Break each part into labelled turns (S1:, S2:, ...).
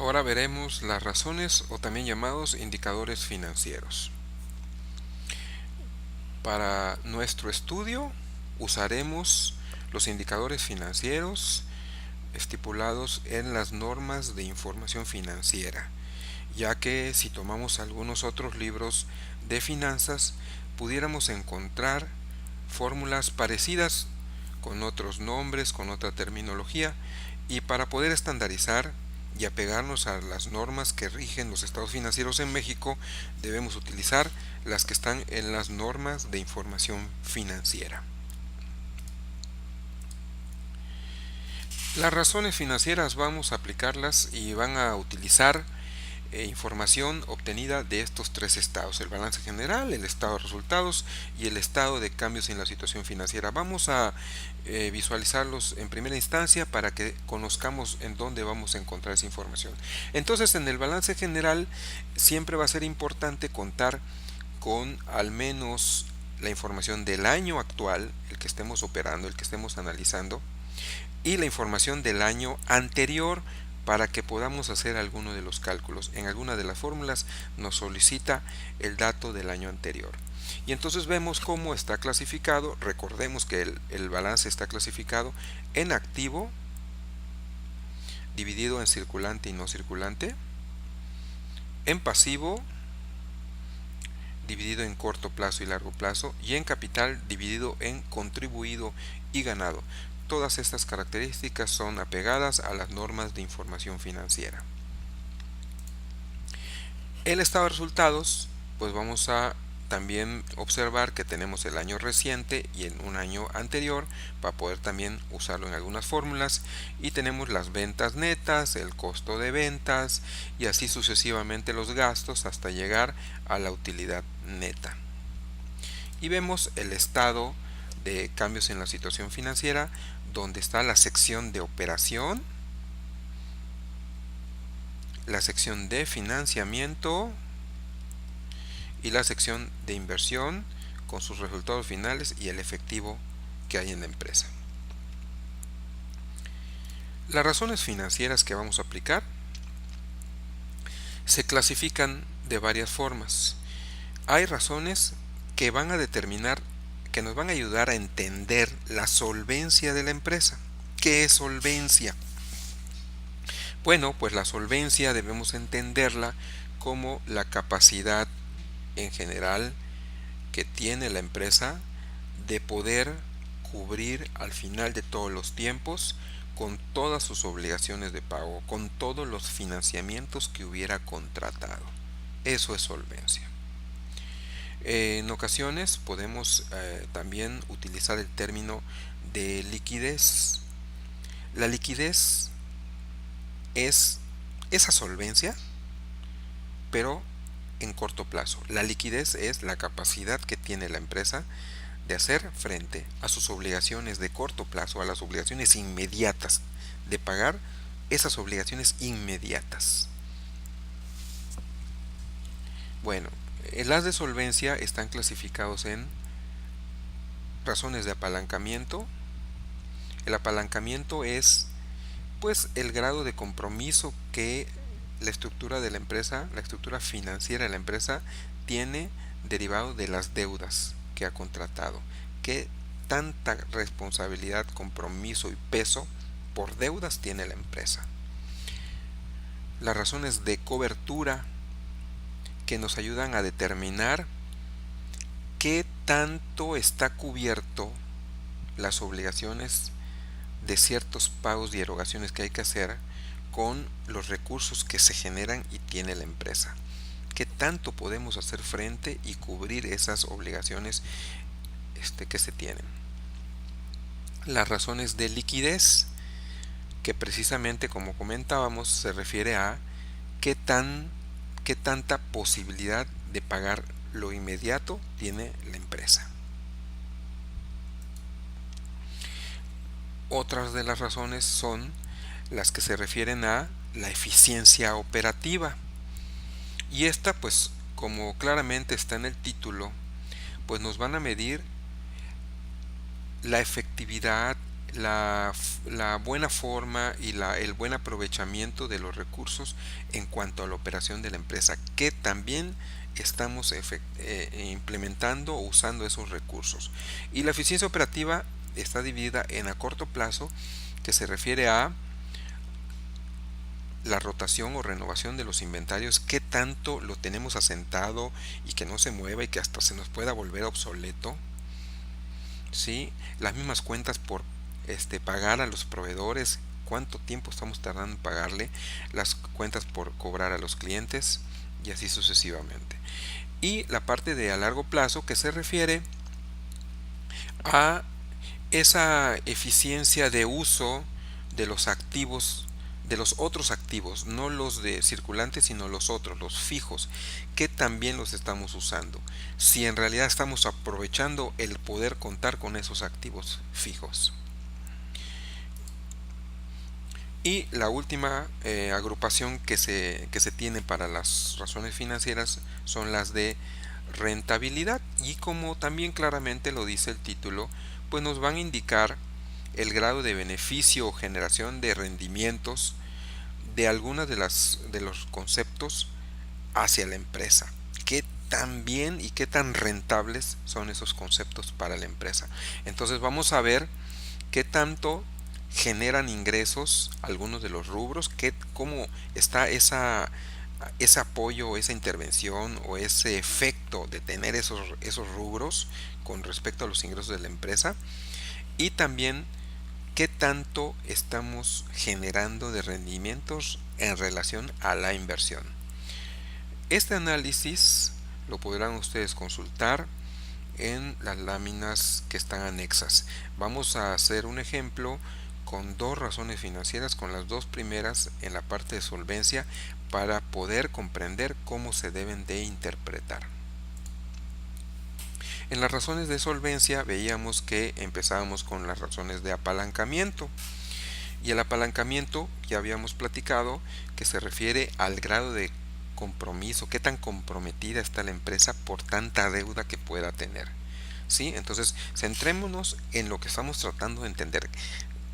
S1: Ahora veremos las razones o también llamados indicadores financieros. Para nuestro estudio usaremos los indicadores financieros estipulados en las normas de información financiera, ya que si tomamos algunos otros libros de finanzas pudiéramos encontrar fórmulas parecidas con otros nombres, con otra terminología, y para poder estandarizar y apegarnos a las normas que rigen los estados financieros en México, debemos utilizar las que están en las normas de información financiera. Las razones financieras vamos a aplicarlas y van a utilizar información obtenida de estos tres estados: el balance general, el estado de resultados y el estado de cambios en la situación financiera. Vamos a visualizarlos en primera instancia para que conozcamos en dónde vamos a encontrar esa información. Entonces, en el balance general siempre va a ser importante contar con al menos la información del año actual, el que estemos operando, el que estemos analizando, y la información del año anterior para que podamos hacer alguno de los cálculos. En alguna de las fórmulas nos solicita el dato del año anterior. Y entonces vemos cómo está clasificado. Recordemos que el balance está clasificado en activo, dividido en circulante y no circulante, en pasivo, dividido en corto plazo y largo plazo, y en capital, dividido en contribuido y ganado. Todas estas características son apegadas a las normas de información financiera. El estado de resultados, pues vamos a también observar que tenemos el año reciente y en un año anterior para poder también usarlo en algunas fórmulas, y tenemos las ventas netas, el costo de ventas y así sucesivamente los gastos hasta llegar a la utilidad neta. Y vemos el estado de cambios en la situación financiera, donde está la sección de operación, la sección de financiamiento y la sección de inversión con sus resultados finales y el efectivo que hay en la empresa. Las razones financieras que vamos a aplicar se clasifican de varias formas. Hay razones que van a determinar, que nos van a ayudar a entender la solvencia de la empresa. ¿Qué es solvencia? Bueno, pues la solvencia debemos entenderla como la capacidad en general que tiene la empresa de poder cubrir al final de todos los tiempos con todas sus obligaciones de pago, con todos los financiamientos que hubiera contratado. Eso es solvencia. En ocasiones podemos también utilizar el término de liquidez. La liquidez es esa solvencia, pero en corto plazo. La liquidez es la capacidad que tiene la empresa de hacer frente a sus obligaciones de corto plazo, a las obligaciones inmediatas, de pagar esas obligaciones inmediatas. Bueno, las de solvencia están clasificados en razones de apalancamiento. El apalancamiento es pues el grado de compromiso que la estructura de la empresa, la estructura financiera de la empresa tiene derivado de las deudas que ha contratado. ¿Qué tanta responsabilidad, compromiso y peso por deudas tiene la empresa? Las razones de cobertura, que nos ayudan a determinar qué tanto está cubierto las obligaciones de ciertos pagos y erogaciones que hay que hacer con los recursos que se generan y tiene la empresa. ¿Qué tanto podemos hacer frente y cubrir esas obligaciones que se tienen? Las razones de liquidez, que precisamente como comentábamos se refiere a qué tanta posibilidad de pagar lo inmediato tiene la empresa. Otras de las razones son las que se refieren a la eficiencia operativa. Y esta, pues, como claramente está en el título, pues nos van a medir la efectividad, la buena forma y el buen aprovechamiento de los recursos en cuanto a la operación de la empresa, que también estamos implementando o usando esos recursos. Y la eficiencia operativa está dividida en a corto plazo, que se refiere a la rotación o renovación de los inventarios, qué tanto lo tenemos asentado y que no se mueva y que hasta se nos pueda volver obsoleto. ¿Sí? Las mismas cuentas por pagar a los proveedores, cuánto tiempo estamos tardando en pagarle, las cuentas por cobrar a los clientes y así sucesivamente. Y la parte de a largo plazo, que se refiere a esa eficiencia de uso de los activos, de los otros activos, no los de circulantes, sino los otros, los fijos, que también los estamos usando. Si en realidad estamos aprovechando el poder contar con esos activos fijos. Y la última agrupación que se tiene para las razones financieras son las de rentabilidad, y como también claramente lo dice el título, pues nos van a indicar el grado de beneficio o generación de rendimientos de algunas de los conceptos hacia la empresa. ¿Qué tan bien y qué tan rentables son esos conceptos para la empresa? Entonces vamos a ver qué tanto generan ingresos algunos de los rubros, cómo está ese apoyo, esa intervención o ese efecto de tener esos rubros con respecto a los ingresos de la empresa, y también qué tanto estamos generando de rendimientos en relación a la inversión. Este análisis lo podrán ustedes consultar en las láminas que están anexas. Vamos a hacer un ejemplo con dos razones financieras, con las dos primeras en la parte de solvencia, para poder comprender cómo se deben de interpretar. En las razones de solvencia veíamos que empezábamos con las razones de apalancamiento, y el apalancamiento ya habíamos platicado que se refiere al grado de compromiso, qué tan comprometida está la empresa por tanta deuda que pueda tener. ¿Sí? Entonces, centrémonos en lo que estamos tratando de entender.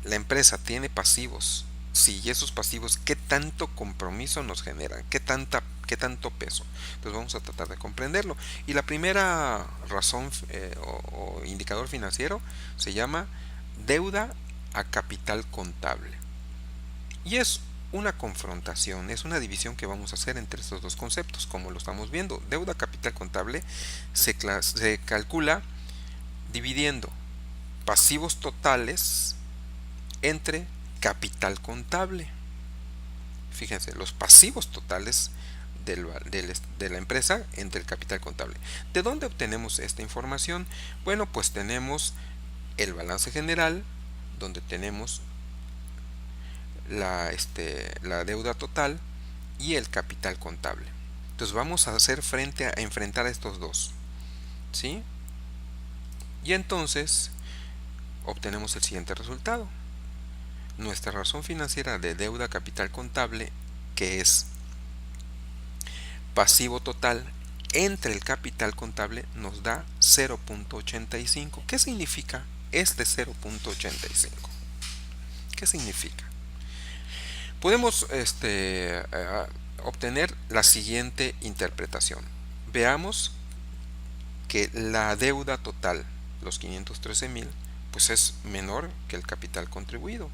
S1: La empresa tiene pasivos. Sí, y esos pasivos, ¿qué tanto compromiso nos generan? ¿Qué tanto peso? Entonces vamos a tratar de comprenderlo. Y la primera razón o indicador financiero se llama deuda a capital contable. Y es una confrontación, es una división que vamos a hacer entre estos dos conceptos, como lo estamos viendo. Deuda a capital contable se calcula dividiendo pasivos totales entre capital contable. Fíjense, los pasivos totales de la empresa entre el capital contable. ¿De dónde obtenemos esta información? Bueno, pues tenemos el balance general, donde tenemos la deuda total y el capital contable. Entonces vamos a hacer frente a enfrentar a estos dos, ¿sí? Y entonces obtenemos el siguiente resultado. Nuestra razón financiera de deuda capital contable, que es pasivo total entre el capital contable, nos da 0.85. ¿Qué significa este 0.85? ¿Qué significa? Podemos obtener la siguiente interpretación. Veamos que la deuda total, los 513,000, pues es menor que el capital contribuido,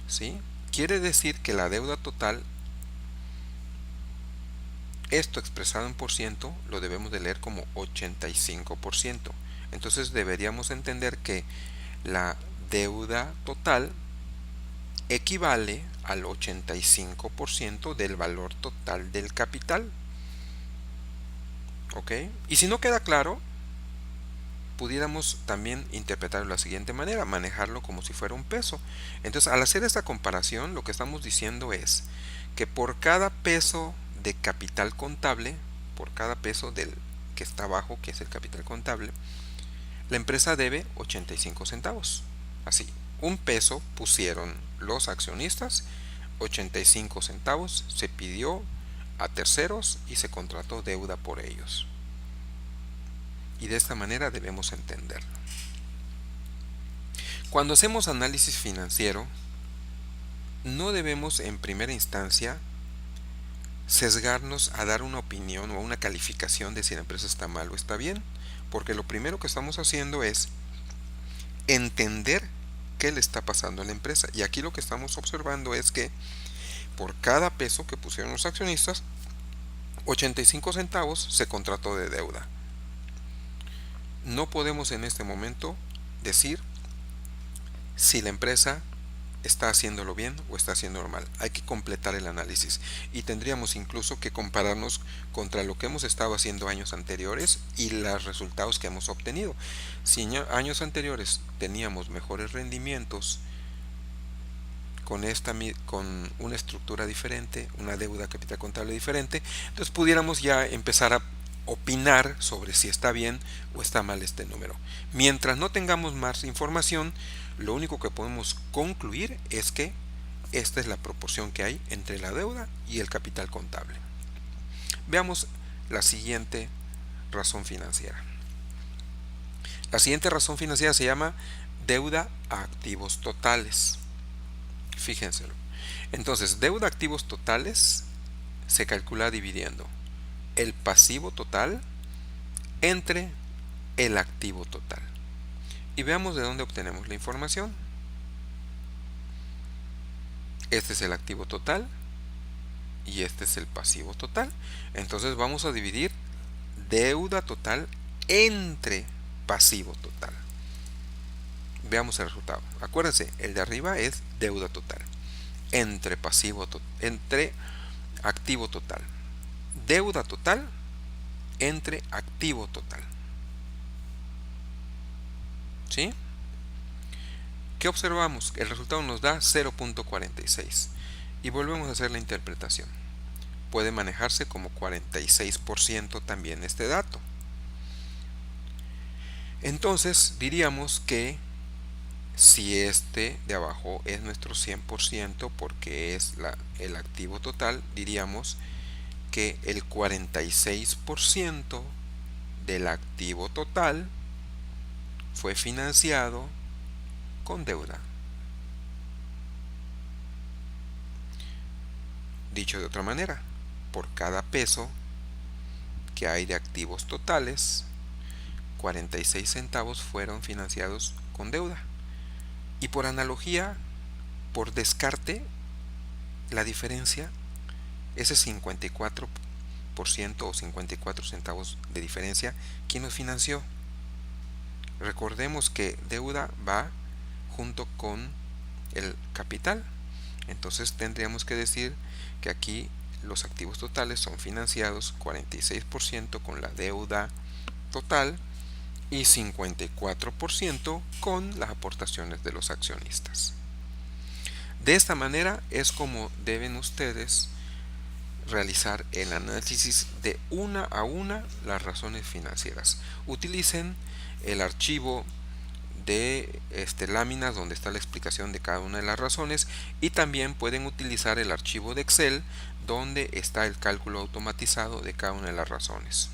S1: ¿sí? Quiere decir que la deuda total, esto expresado en por ciento, lo debemos de leer como 85%. Entonces deberíamos entender que la deuda total equivale al 85% del valor total del capital. ¿Ok? Y si no queda claro, pudiéramos también interpretarlo de la siguiente manera, manejarlo como si fuera un peso. Entonces, al hacer esta comparación, lo que estamos diciendo es que por cada peso de capital contable, por cada peso del que está abajo, que es el capital contable, la empresa debe 85 centavos. Así, un peso pusieron los accionistas, 85 centavos se pidió a terceros y se contrató deuda por ellos. Y de esta manera debemos entenderlo. Cuando hacemos análisis financiero, no debemos en primera instancia sesgarnos a dar una opinión o una calificación de si la empresa está mal o está bien, porque lo primero que estamos haciendo es entender qué le está pasando a la empresa. Y aquí lo que estamos observando es que por cada peso que pusieron los accionistas, 85 centavos se contrató de deuda. No podemos en este momento decir si la empresa está haciéndolo bien o está haciéndolo mal. Hay que completar el análisis y tendríamos incluso que compararnos contra lo que hemos estado haciendo años anteriores y los resultados que hemos obtenido. Si en años anteriores teníamos mejores rendimientos con una estructura diferente, una deuda capital contable diferente, entonces pudiéramos ya empezar a opinar sobre si está bien o está mal este número. Mientras no tengamos más información, lo único que podemos concluir es que esta es la proporción que hay entre la deuda y el capital contable. Veamos la siguiente razón financiera. La siguiente razón financiera se llama deuda a activos totales. Fíjenselo. Entonces, deuda a activos totales se calcula dividiendo el pasivo total entre el activo total. Y veamos de dónde obtenemos la información. Este es el activo total y este es el pasivo total. Entonces vamos a dividir deuda total entre pasivo total. Veamos el resultado. Acuérdense, el de arriba es deuda total entre entre activo total. Deuda total entre activo total. ¿Sí? ¿Qué observamos? El resultado nos da 0.46 y volvemos a hacer la interpretación. Puede manejarse como 46% también este dato. Entonces diríamos que si este de abajo es nuestro 100% porque es el activo total, diríamos que el 46% del activo total fue financiado con deuda. Dicho de otra manera, por cada peso que hay de activos totales, 46 centavos fueron financiados con deuda. Y por analogía, por descarte, la diferencia, ese 54% o 54 centavos de diferencia, ¿quién nos financió? Recordemos que deuda va junto con el capital. Entonces tendríamos que decir que aquí los activos totales son financiados 46% con la deuda total y 54% con las aportaciones de los accionistas. De esta manera es como deben ustedes realizar el análisis de una a una las razones financieras. Utilicen el archivo de láminas donde está la explicación de cada una de las razones y también pueden utilizar el archivo de Excel donde está el cálculo automatizado de cada una de las razones.